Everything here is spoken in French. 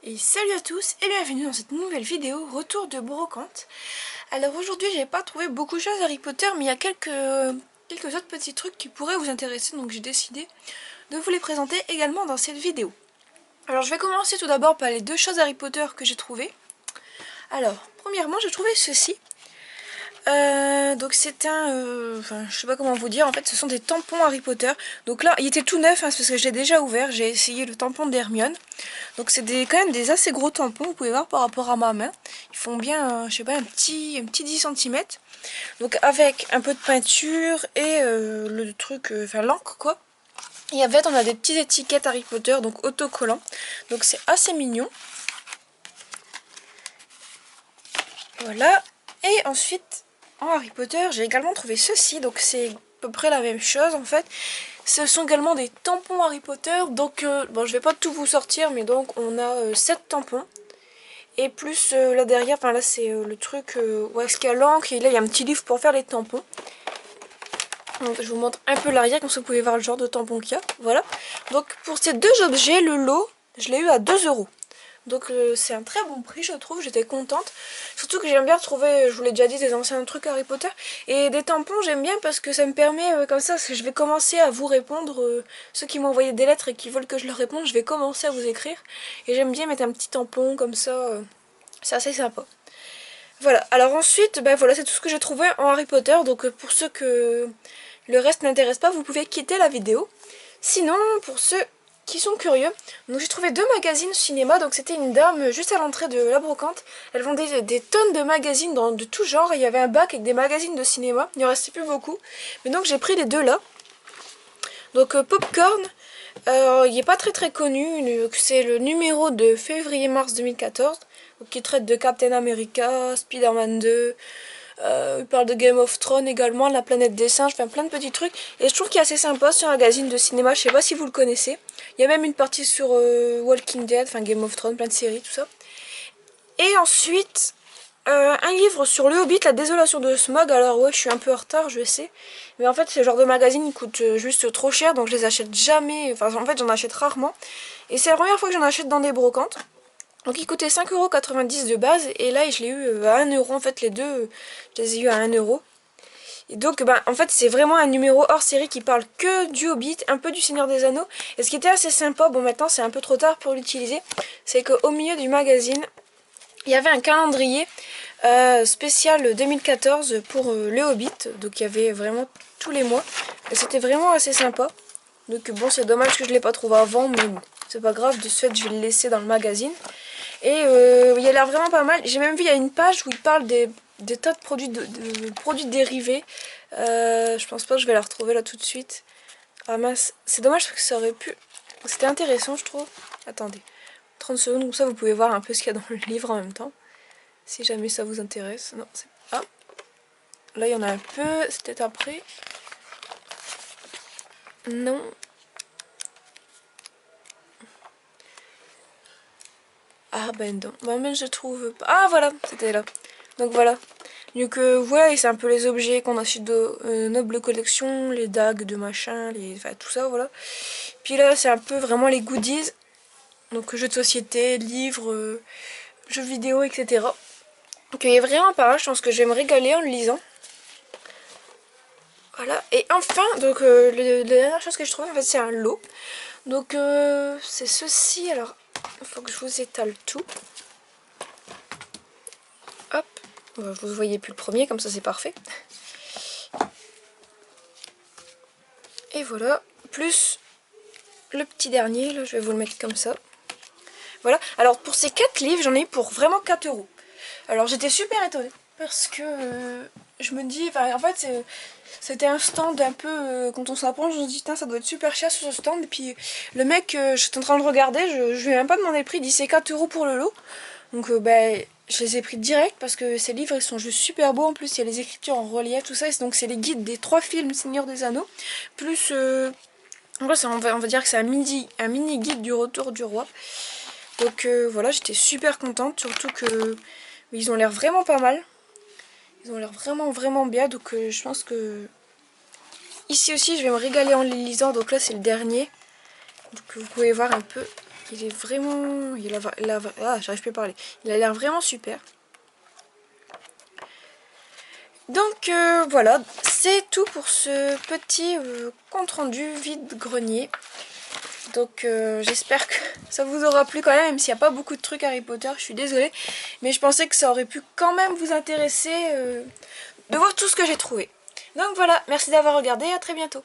Et salut à tous et bienvenue dans cette nouvelle vidéo retour de brocante. Alors aujourd'hui j'ai pas trouvé beaucoup de choses Harry Potter, mais il y a quelques autres petits trucs qui pourraient vous intéresser, donc j'ai décidé de vous les présenter également dans cette vidéo. Alors je vais commencer tout d'abord par les deux choses Harry Potter que j'ai trouvées. Alors premièrement j'ai trouvé ceci. Donc c'est enfin je sais pas comment vous dire, en fait ce sont des tampons Harry Potter. Donc là il était tout neuf, hein, parce que je l'ai déjà ouvert, j'ai essayé le tampon d'Hermione. Donc c'est quand même des assez gros tampons, vous pouvez voir par rapport à ma main. Ils font bien, je sais pas, un petit 10 cm. Donc avec un peu de peinture et le truc, enfin l'encre quoi. Et en fait on a des petites étiquettes Harry Potter, donc autocollants. Donc c'est assez mignon. Voilà. Et ensuite, en Harry Potter, j'ai également trouvé ceci. Donc c'est à peu près la même chose en fait. Ce sont également des tampons Harry Potter. Donc bon, je vais pas tout vous sortir, mais donc on a 7 tampons. Et plus là derrière, enfin là c'est le truc où est-ce qu'il y a l'encre. Et là il y a un petit livre pour faire les tampons. Donc je vous montre un peu l'arrière, comme ça vous pouvez voir le genre de tampon qu'il y a. Voilà. Donc pour ces deux objets, le lot, je l'ai eu à 2 €. Donc c'est un très bon prix, je trouve, j'étais contente. Surtout que j'aime bien retrouver, je vous l'ai déjà dit, des anciens trucs Harry Potter. Et des tampons, j'aime bien parce que ça me permet, comme ça, parce que je vais commencer à vous répondre. Ceux qui m'ont envoyé des lettres et qui veulent que je leur réponde, je vais commencer à vous écrire. Et j'aime bien mettre un petit tampon comme ça, c'est assez sympa. Voilà, alors ensuite, ben voilà, c'est tout ce que j'ai trouvé en Harry Potter. Donc pour ceux que le reste n'intéresse pas, vous pouvez quitter la vidéo. Sinon, pour ceux qui sont curieux, donc j'ai trouvé 2 magazines cinéma. Donc c'était une dame juste à l'entrée de la brocante. Elle vendait des tonnes de magazines de tout genre. Il y avait un bac avec des magazines de cinéma. Il n'y en restait plus beaucoup. Mais donc j'ai pris les deux là. Donc Popcorn, il n'est pas très connu. C'est le numéro de février-mars 2014. Donc, qui traite de Captain America, Spider-Man 2. Il parle de Game of Thrones également, la planète des singes, enfin plein de petits trucs. Et je trouve qu'il est assez sympa ce magazine de cinéma, je sais pas si vous le connaissez. Il y a même une partie sur Walking Dead, enfin Game of Thrones, plein de séries, tout ça. Et ensuite, un livre sur le Hobbit, la désolation de Smaug. Alors ouais, je suis un peu en retard, je sais. Mais en fait, ce genre de magazine, il coûte juste trop cher, donc je les achète jamais. Enfin, en fait, j'en achète rarement. Et c'est la première fois que j'en achète dans des brocantes. Donc il coûtait 5,90 € de base, et là je l'ai eu à 1 € en fait, les deux, je les ai eu à 1 €. Et donc en fait c'est vraiment un numéro hors série qui parle que du Hobbit, un peu du Seigneur des Anneaux. Et ce qui était assez sympa, bon maintenant c'est un peu trop tard pour l'utiliser, c'est qu'au milieu du magazine, il y avait un calendrier spécial 2014 pour le Hobbit, donc il y avait vraiment tous les mois. Et c'était vraiment assez sympa. Donc bon, c'est dommage que je ne l'ai pas trouvé avant, mais bon, c'est pas grave, de ce fait je vais le laisser dans le magazine. Et il a l'air vraiment pas mal. J'ai même vu, il y a une page où il parle des tas de produits, de produits dérivés. Je pense pas que je vais la retrouver là tout de suite. Ah mince, c'est dommage parce que ça aurait pu... C'était intéressant, je trouve. Attendez, 30 secondes, comme ça vous pouvez voir un peu ce qu'il y a dans le livre en même temps. Si jamais ça vous intéresse. Non, c'est... Ah, là il y en a un peu, c'est peut-être après. Non. Ah ben non, moi-même je trouve pas. Ah voilà, c'était là. Donc voilà. Donc ouais, c'est un peu les objets qu'on achète de Noble Collection, les dagues de machin, enfin tout ça, voilà. Puis là, c'est un peu vraiment les goodies. Donc jeux de société, livres, jeux vidéo, etc. Donc il est vraiment pas mal, je pense que je vais me régaler en le lisant. Voilà, et enfin, donc la dernière chose que je trouve, en fait, c'est un lot. Donc c'est ceci, alors il faut que je vous étale tout. Hop, vous voyez plus le premier, comme ça c'est parfait. Et voilà, plus le petit dernier, là, je vais vous le mettre comme ça. Voilà, alors pour ces 4 livres, j'en ai eu pour vraiment 4 €. Alors j'étais super étonnée, parce que je me dis, en fait c'était un stand un peu, quand on s'approche, je me dis, ça doit être super cher sur ce stand. Et puis le mec, j'étais en train de le regarder, je lui ai même pas demandé le prix, il dit c'est 4 € pour le lot. Donc je les ai pris direct parce que ces livres ils sont juste super beaux. En plus il y a les écritures en relief, tout ça. Donc c'est les guides des 3 films Seigneur des Anneaux. Plus, en vrai on va dire que c'est un mini guide du retour du roi. Donc voilà, j'étais super contente. Surtout que ils ont l'air vraiment pas mal. Ils ont l'air vraiment bien. Donc je pense que ici aussi je vais me régaler en les lisant. Donc là c'est le dernier. Donc vous pouvez voir un peu Il est vraiment... Ah, j'arrive plus à parler. Il a l'air vraiment super. Donc voilà, c'est tout pour ce petit compte rendu vide-grenier. Donc j'espère que ça vous aura plu quand même s'il n'y a pas beaucoup de trucs Harry Potter, je suis désolée. Mais je pensais que ça aurait pu quand même vous intéresser de voir tout ce que j'ai trouvé. Donc voilà, merci d'avoir regardé, à très bientôt.